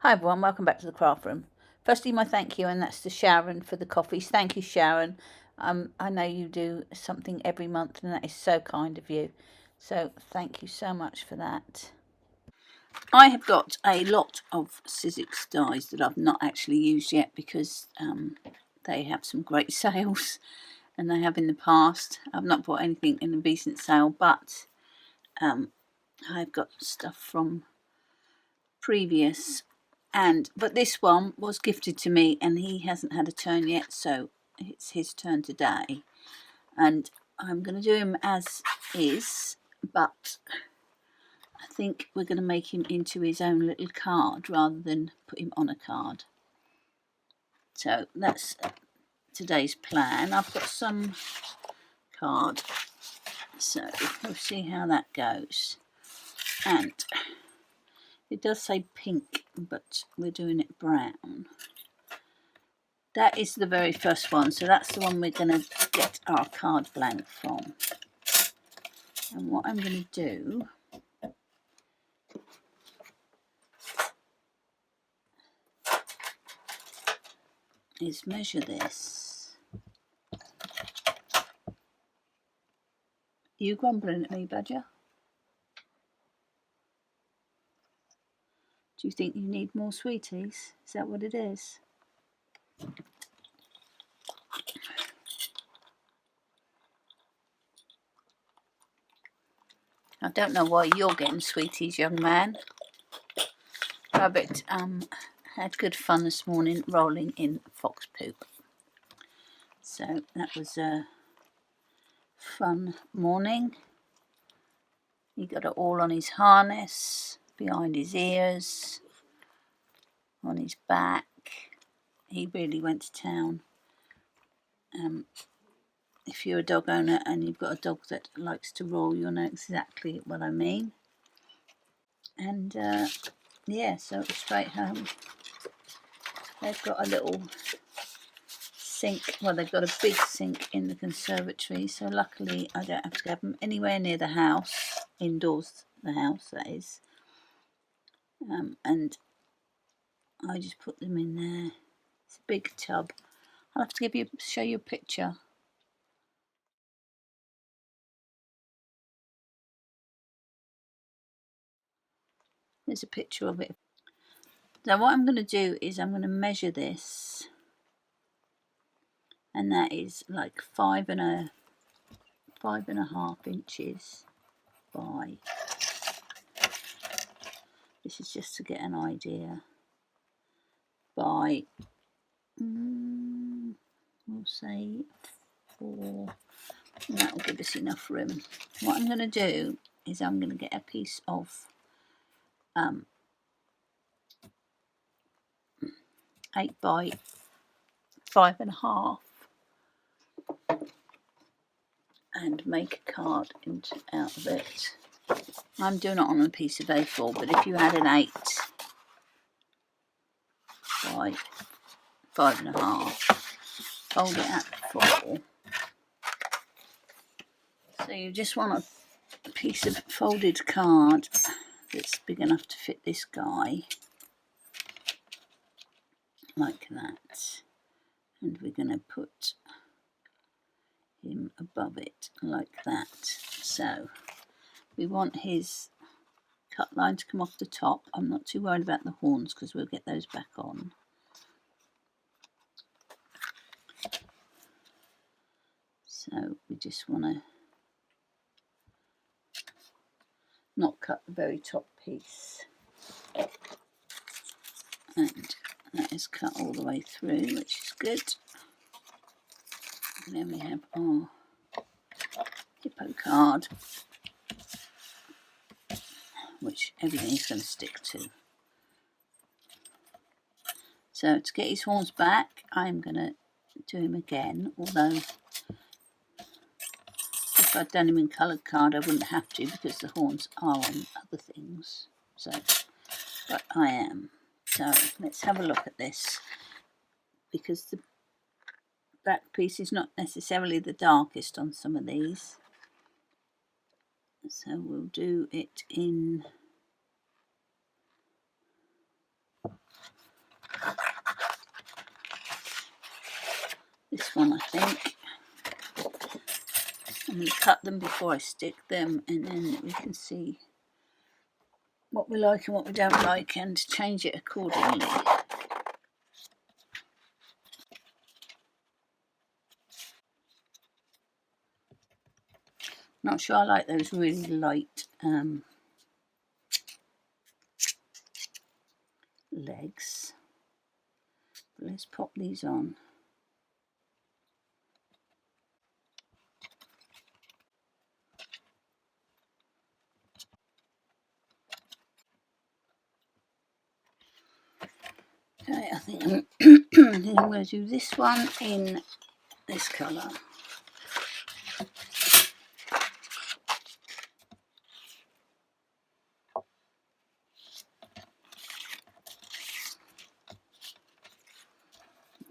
Hi everyone, welcome back to the craft room. Firstly, my thank you, and that's to Sharon for the coffees. Thank you, Sharon. I know you do something every month, and that is so kind of you. So thank you so much for that. I have got a lot of Sizzix dies that I've not actually used yet because they have some great sales, and they have in the past. I've not bought anything in a decent sale, but I've got stuff from previous. But this one was gifted to me and he hasn't had a turn yet, so it's his turn today. And I'm going to do him as is, but I think we're going to make him into his own little card rather than put him on a card. So that's today's plan. I've got some card, so we'll see how that goes. And it does say pink, but we're doing it brown. That is the very first one, so that's the one we're going to get our card blank from. And what I'm going to do is measure this. Are you grumbling at me, Badger? Do you think you need more sweeties? Is that what it is? I don't know why you're getting sweeties, young man. Rabbit had good fun this morning rolling in fox poop. So that was a fun morning. He got it all on his harness, behind his ears, on his back. He really went to town. If you're a dog owner and you've got a dog that likes to roll, you'll know exactly what I mean. And yeah, so straight home. They've got a little sink. Well, they've got a big sink in the conservatory, so luckily I don't have to have them anywhere near the house, indoors, the house that is. And I just put them in there. It's a big tub. I'll have to show you a picture. There's a picture of it. So what I'm going to do is I'm going to measure this, and that is like 5.5 inches by, this is just to get an idea, by we'll say 4, and that will give us enough room. What I'm going to do is I'm going to get a piece of 8 by 5.5 and make a card out of it. I'm doing it on a piece of A4, but if you had an 8 by 5.5, fold it at 4. So you just want a piece of folded card that's big enough to fit this guy, like that. And we're going to put him above it like that. So we want his cut line to come off the top. I'm not too worried about the horns because we'll get those back on. So we just want to not cut the very top piece. And that is cut all the way through, which is good. And then we have our hippo card, which everything is going to stick to. So to get his horns back, I'm going to do him again, although if I'd done him in coloured card I wouldn't have to because the horns are on other things. So, but I am. So let's have a look at this, because the back piece is not necessarily the darkest on some of these. So we'll do it in This one, I think. I'm going to cut them before I stick them, and then we can see what we like and what we don't like and change it accordingly. Not sure I like those really light legs. But let's pop these on. Okay, I think I'm going to do this one in this colour.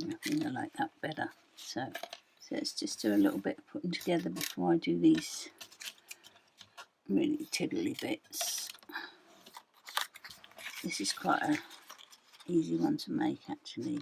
I think I like that better. So let's just do a little bit of putting together before I do these really tiddly bits. This is quite an easy one to make, actually.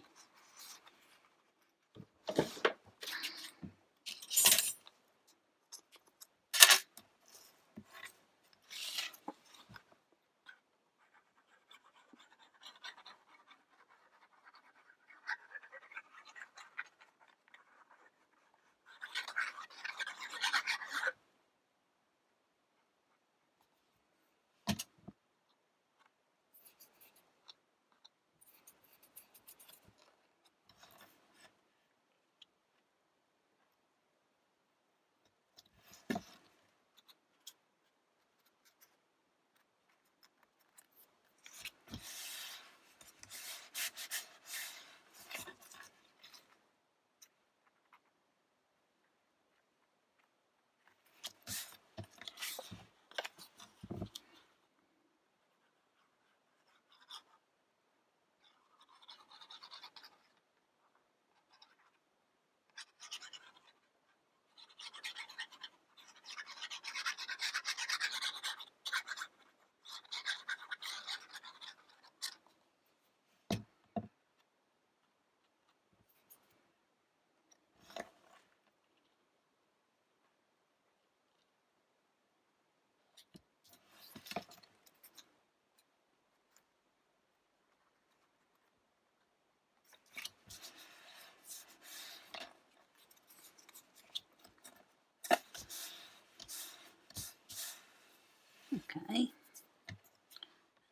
Okay,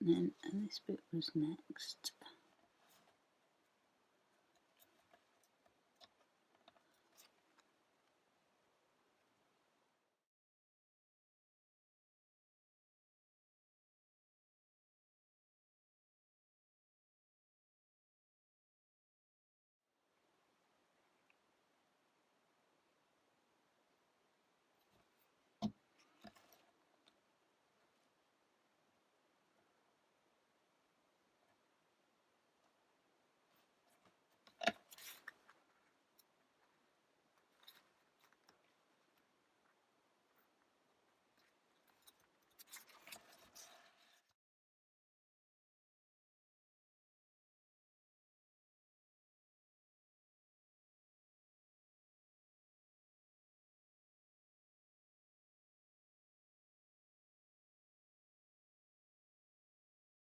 and this bit was next.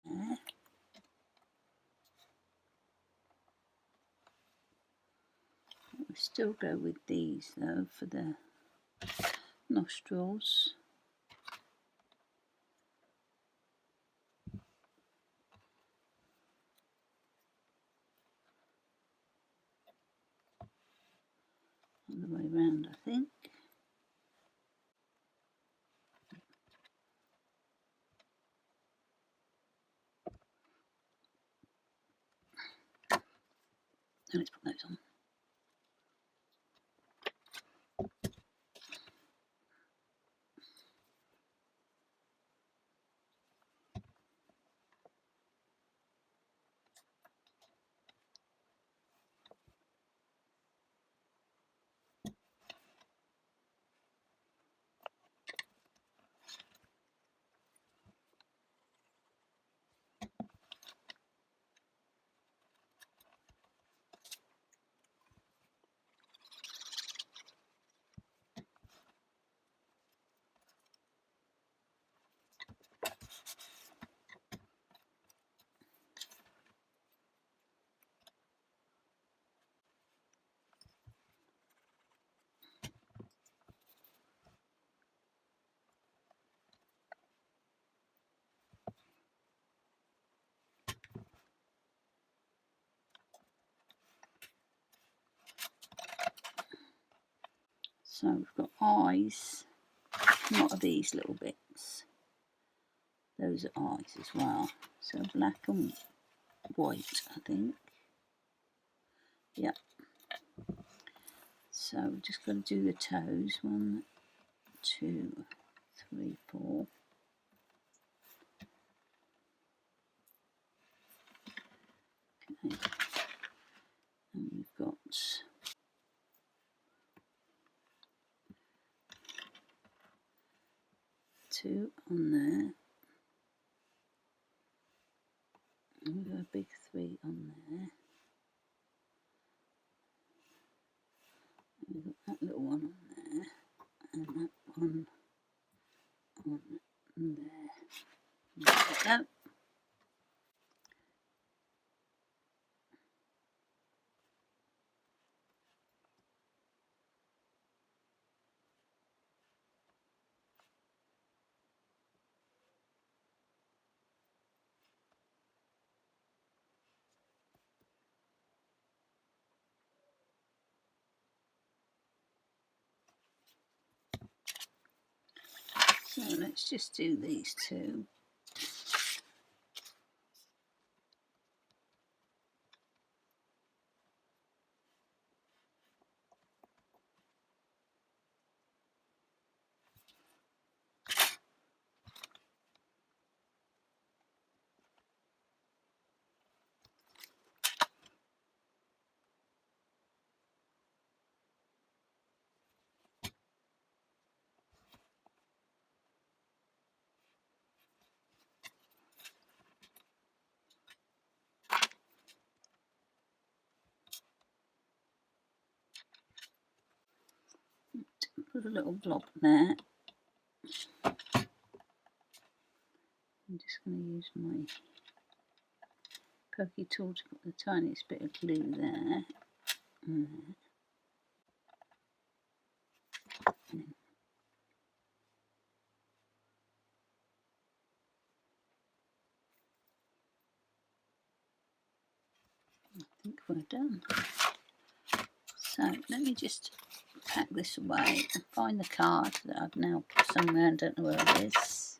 There. We still go with these though for the nostrils. All the way around, I think. And let's put those on. So we've got eyes, not of these little bits. Those are eyes as well. So black and white, I think. Yep. So we're just going to do the toes. 1, 2, 3, 4. Okay. And we've got 2 on there. And we've got a big 3 on there. And we've got that little one on there. And that one on there. There we go. So let's just do these 2. Put a little blob there. I'm just going to use my pokey tool to put the tiniest bit of glue there. I think we're done. So let me just pack this away and find the card that I've now put somewhere. I don't know where it is.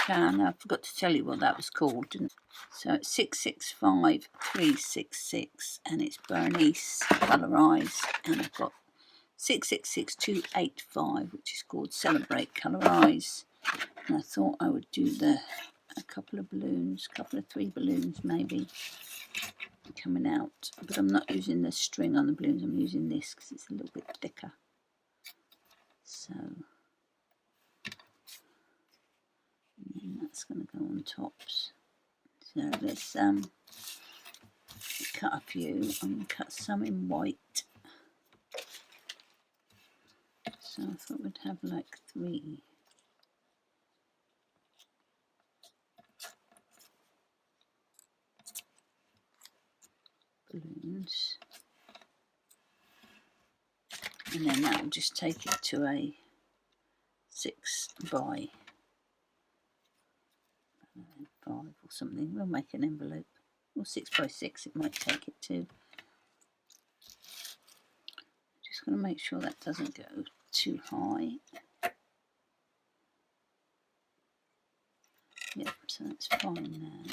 And I forgot to tell you what that was called, didn't I? So it's 665366 and it's Bernice Colorize, and I've got 666285, which is called Celebrate Colorize. And I thought I would do a couple of balloons, couple of 3 balloons maybe coming out, but I'm not using the string on the balloons, I'm using this because it's a little bit thicker. So and that's going to go on tops. So let's cut a few. I'm going to cut some in white. So I thought we'd have like 3. Balloons. And then that will just take it to a 6 by 5 or something. We'll make an envelope. Or 6 by 6 it might take it to. Just going to make sure that doesn't go too high. Yep, so that's fine now.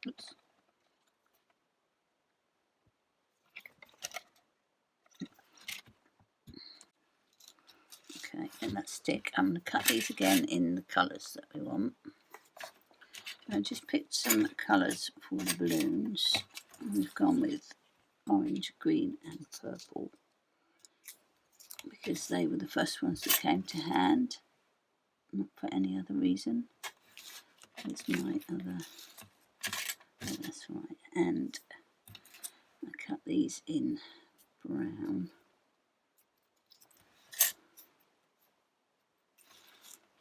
Oops. Okay, and that stick. I'm going to cut these again in the colours that we want. I just picked some colours for the balloons. We've gone with orange, green and purple because they were the first ones that came to hand, not for any other reason. It's my other, oh, that's right, and I cut these in brown.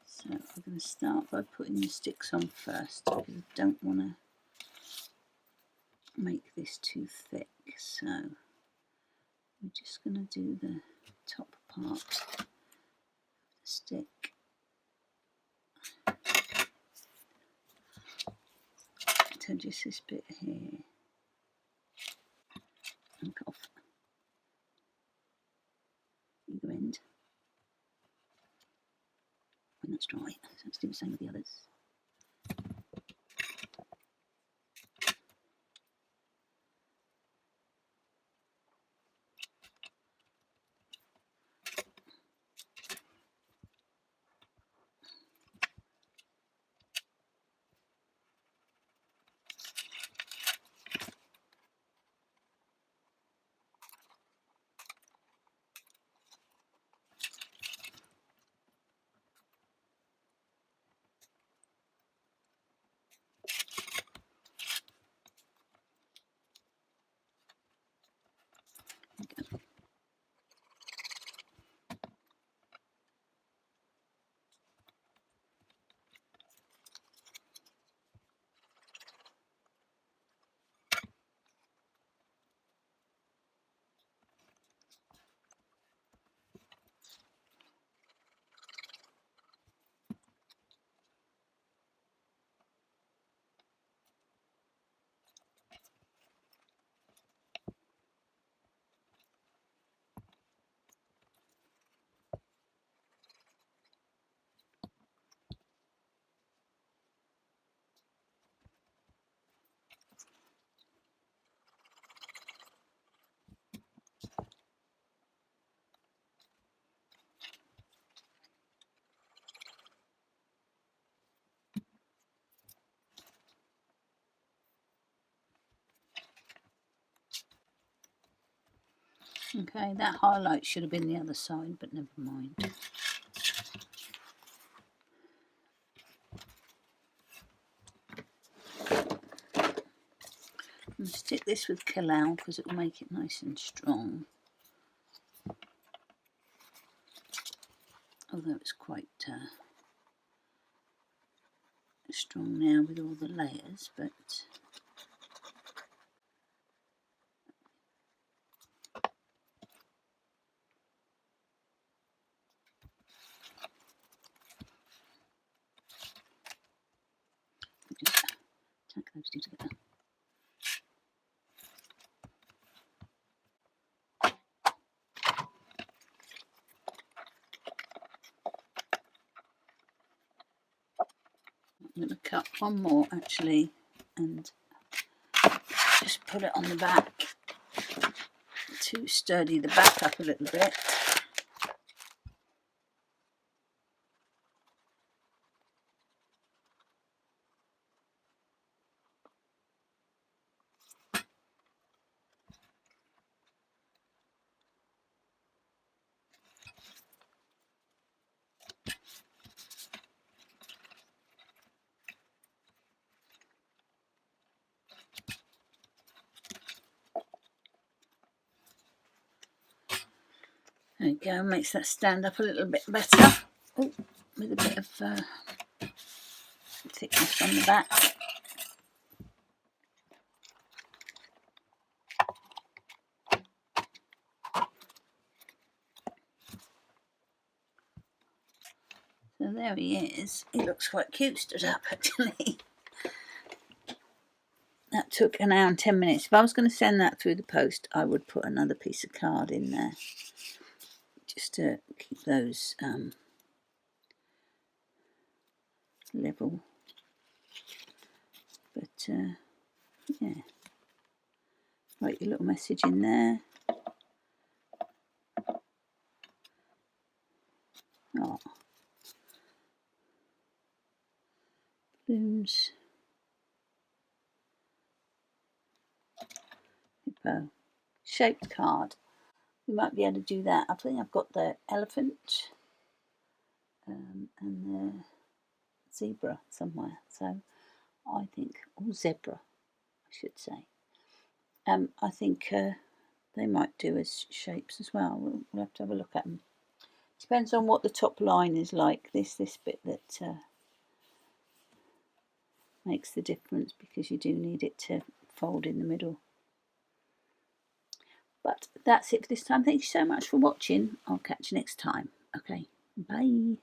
So I'm going to start by putting the sticks on first because I don't want to make this too thick. So we're just going to do the top part of the stick. So just this bit here, and off either end when that's dry. So let's do the same with the others. Okay, that highlight should have been the other side, but never mind. I'm going to stick this with Collal because it will make it nice and strong. Although it's quite strong now with all the layers, but just tack those two together. I'm going to cut one more actually and just put it on the back to sturdy the back up a little bit. There we go, makes that stand up a little bit better. Ooh, with a bit of thickness on the back. So there he is. He looks quite cute stood up actually. That took an hour and 10 minutes. If I was going to send that through the post, I would put another piece of card in there just to keep those level. But yeah, write your little message in there. Oh, balloons. Hippo. Shaped card. We might be able to do that. I think I've got the elephant and the zebra somewhere. So I think, or zebra, I should say. I think They might do as shapes as well. We'll have to have a look at them. Depends on what the top line is like. This bit that makes the difference, because you do need it to fold in the middle. But that's it for this time. Thank you so much for watching. I'll catch you next time. Okay, bye.